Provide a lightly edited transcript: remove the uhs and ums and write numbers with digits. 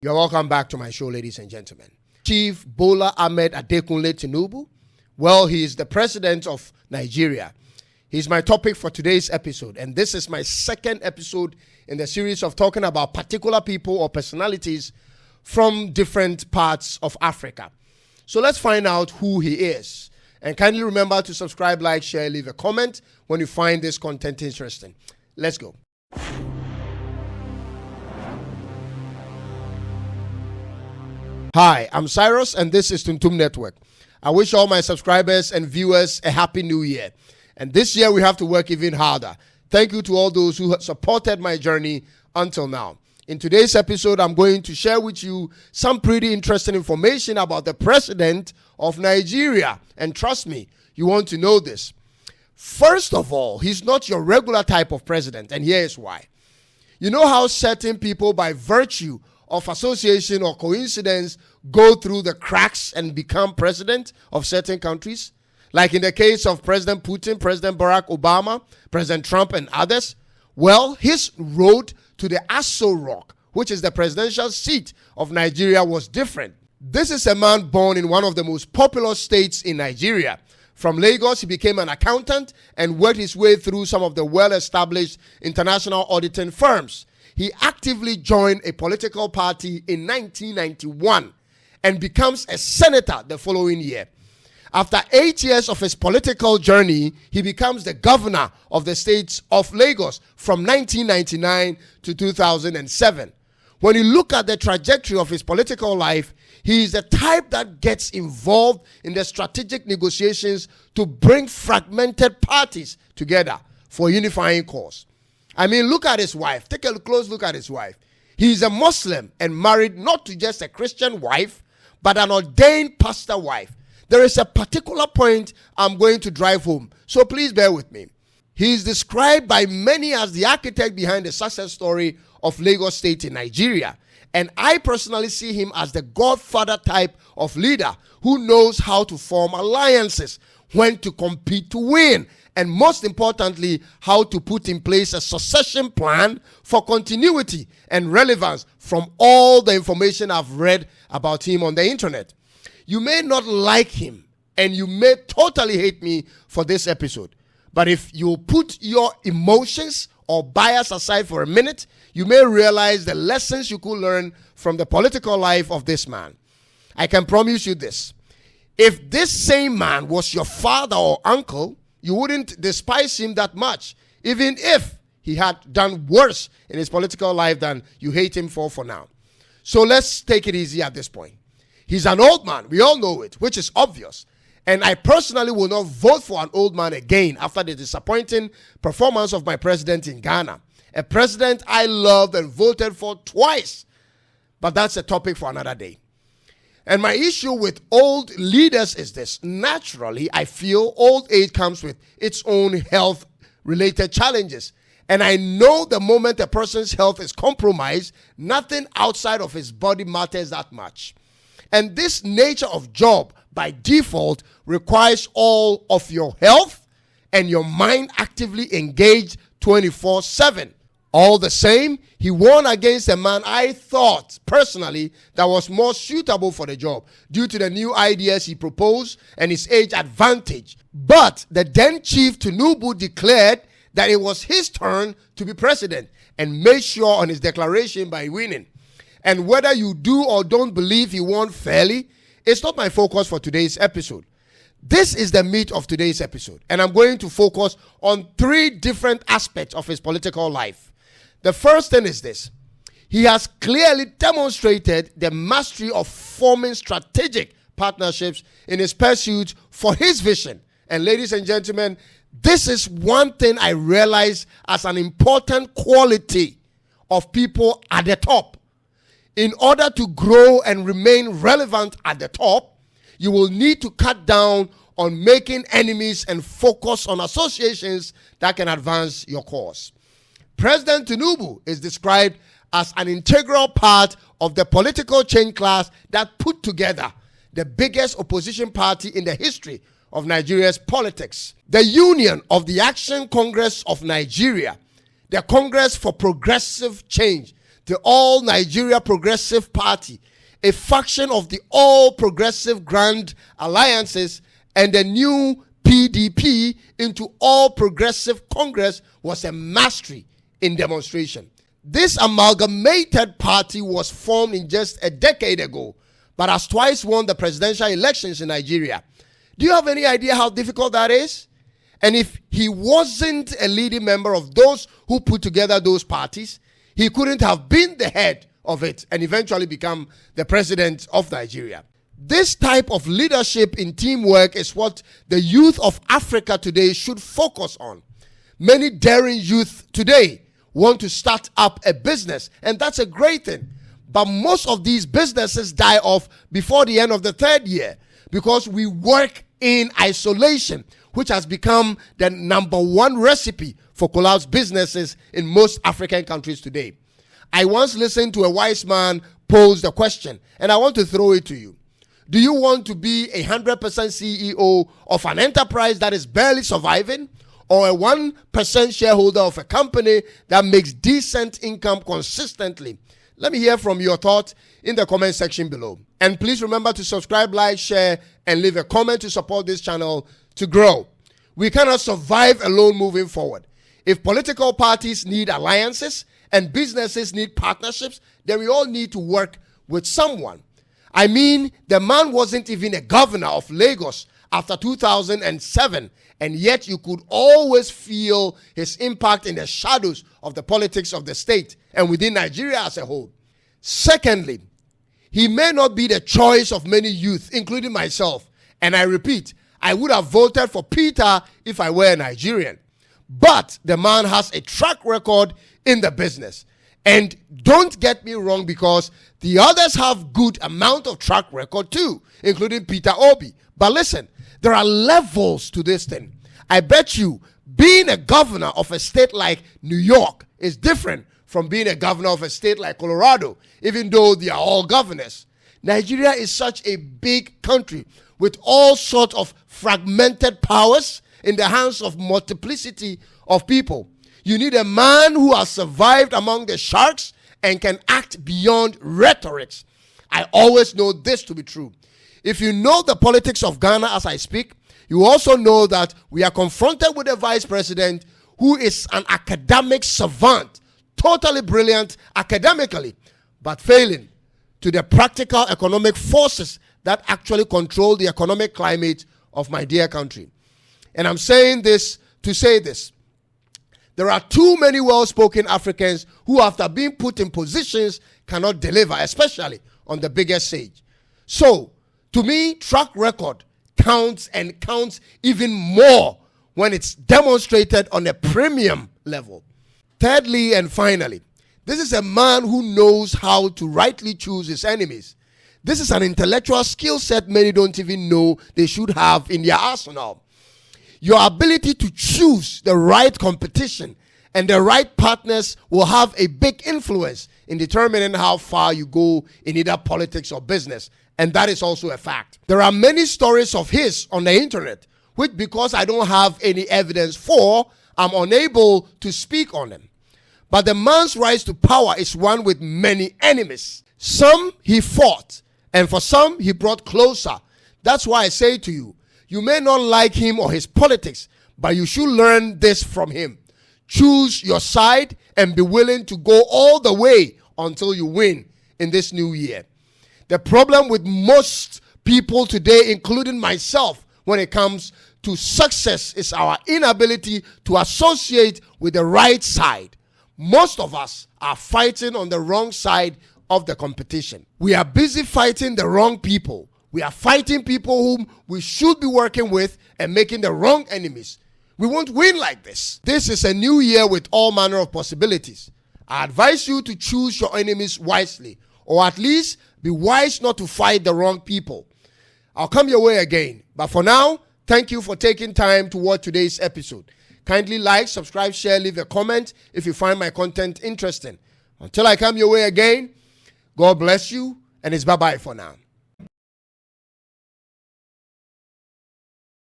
You're welcome back to my show, ladies and gentlemen. Chief Bola Ahmed Adekunle Tinubu, well, he is the president of Nigeria. He's my topic for today's episode, and this is my second episode in the series of talking about particular people or personalities from different parts of Africa. So let's find out who he is. And kindly remember to subscribe, like, share, leave a comment when you find this content interesting. Let's go. Hi, I'm Cyrus, and this is Toontum Network. I wish all my subscribers and viewers a happy new year. And this year we have to work even harder. Thank you to all those who have supported my journey until now. In today's episode, I'm going to share with you some pretty interesting information about the president of Nigeria. And trust me, you want to know this. First of all, he's not your regular type of president, and here is why. You know how certain people, by virtue of association or coincidence, go through the cracks and become president of certain countries? Like in the case of President Putin, President Barack Obama, President Trump, and others. Well, his road to the Aso Rock, which is the presidential seat of Nigeria, was different. This is a man born in one of the most populous states in Nigeria. From Lagos, he became an accountant and worked his way through some of the well-established international auditing firms. He actively joined a political party in 1991 and becomes a senator the following year. After 8 years of his political journey, he becomes the governor of the state of Lagos from 1999 to 2007. When you look at the trajectory of his political life, he is the type that gets involved in the strategic negotiations to bring fragmented parties together for a unifying cause. I mean, look at his wife. Take a close look at his wife. He is a Muslim and married not to just a Christian wife, but an ordained pastor wife. There is a particular point I'm going to drive home, so please bear with me. He is described by many as the architect behind the success story of Lagos State in Nigeria. And I personally see him as the godfather type of leader who knows how to form alliances, when to compete to win, and most importantly, how to put in place a succession plan for continuity and relevance from all the information I've read about him on the internet. You may not like him, and you may totally hate me for this episode. But if you put your emotions or bias aside for a minute, you may realize the lessons you could learn from the political life of this man. I can promise you this. If this same man was your father or uncle, you wouldn't despise him that much, even if he had done worse in his political life than you hate him for now. So let's take it easy at this point. He's an old man. We all know it, which is obvious. And I personally will not vote for an old man again after the disappointing performance of my president in Ghana. A president I loved and voted for twice. But that's a topic for another day. And my issue with old leaders is this. Naturally, I feel old age comes with its own health-related challenges. And I know the moment a person's health is compromised, nothing outside of his body matters that much. And this nature of job, by default, requires all of your health and your mind actively engaged 24/7. All the same, he won against a man I thought, personally, that was more suitable for the job due to the new ideas he proposed and his age advantage. But the then Chief Tinubu declared that it was his turn to be president and made sure on his declaration by winning. And whether you do or don't believe he won fairly, it's not my focus for today's episode. This is the meat of today's episode, and I'm going to focus on three different aspects of his political life. The first thing is this. He has clearly demonstrated the mastery of forming strategic partnerships in his pursuit for his vision. And ladies and gentlemen, this is one thing I realize as an important quality of people at the top. In order to grow and remain relevant at the top, you will need to cut down on making enemies and focus on associations that can advance your cause. President Tinubu is described as an integral part of the political change class that put together the biggest opposition party in the history of Nigeria's politics. The Union of the Action Congress of Nigeria, the Congress for Progressive Change, the All Nigeria Progressive Party, a faction of the All Progressive Grand Alliances, and the new PDP into All Progressive Congress was a mastery in demonstration. This amalgamated party was formed in just a decade ago, but has twice won the presidential elections in Nigeria. Do you have any idea how difficult that is? And if he wasn't a leading member of those who put together those parties, he couldn't have been the head of it and eventually become the president of Nigeria. This type of leadership in teamwork is what the youth of Africa today should focus on. Many daring youth today want to start up a business, and that's a great thing. But most of these businesses die off before the end of the third year because we work in isolation, which has become the number one recipe for collapsed businesses in most African countries today. I once listened to a wise man pose the question, and I want to throw it to you. Do you want to be 100% CEO of an enterprise that is barely surviving, or a 1% shareholder of a company that makes decent income consistently? Let me hear from your thoughts in the comment section below. And please remember to subscribe, like, share, and leave a comment to support this channel to grow. We cannot survive alone moving forward. If political parties need alliances and businesses need partnerships, then we all need to work with someone. I mean, the man wasn't even a governor of Lagos after 2007, and yet you could always feel his impact in the shadows of the politics of the state and within Nigeria as a whole. Secondly, he may not be the choice of many youth, including myself, and I repeat, I would have voted for Peter if I were a Nigerian. But the man has a track record in the business. And don't get me wrong, because the others have good amount of track record too, including Peter Obi. But listen, there are levels to this thing. I bet you being a governor of a state like New York is different from being a governor of a state like Colorado, even though they are all governors. Nigeria is such a big country with all sorts of fragmented powers in the hands of multiplicity of people. You need a man who has survived among the sharks and can act beyond rhetorics. I always know this to be true. If you know the politics of Ghana as I speak, you also know that we are confronted with a vice president who is an academic savant, totally brilliant academically, but failing to the practical economic forces that actually control the economic climate of my dear country. And I'm saying this to say this. There are too many well-spoken Africans who, after being put in positions, cannot deliver, especially on the biggest stage. So, to me, track record counts, and counts even more when it's demonstrated on a premium level. Thirdly and finally, this is a man who knows how to rightly choose his enemies. This is an intellectual skill set many don't even know they should have in their arsenal. Your ability to choose the right competition and the right partners will have a big influence in determining how far you go in either politics or business. And that is also a fact. There are many stories of his on the internet, which, because I don't have any evidence for, I'm unable to speak on them. But the man's rise to power is one with many enemies. Some he fought, and for some he brought closer. That's why I say to you, you may not like him or his politics, but you should learn this from him. Choose your side and be willing to go all the way until you win in this new year. The problem with most people today, including myself, when it comes to success is our inability to associate with the right side. Most of us are fighting on the wrong side of the competition. We are busy fighting the wrong people. We are fighting people whom we should be working with and making the wrong enemies. We won't win like this. This is a new year with all manner of possibilities. I advise you to choose your enemies wisely, or at least be wise not to fight the wrong people. I'll come your way again. But for now, thank you for taking time to watch today's episode. Kindly like, subscribe, share, leave a comment if you find my content interesting. Until I come your way again, God bless you, and it's bye-bye for now.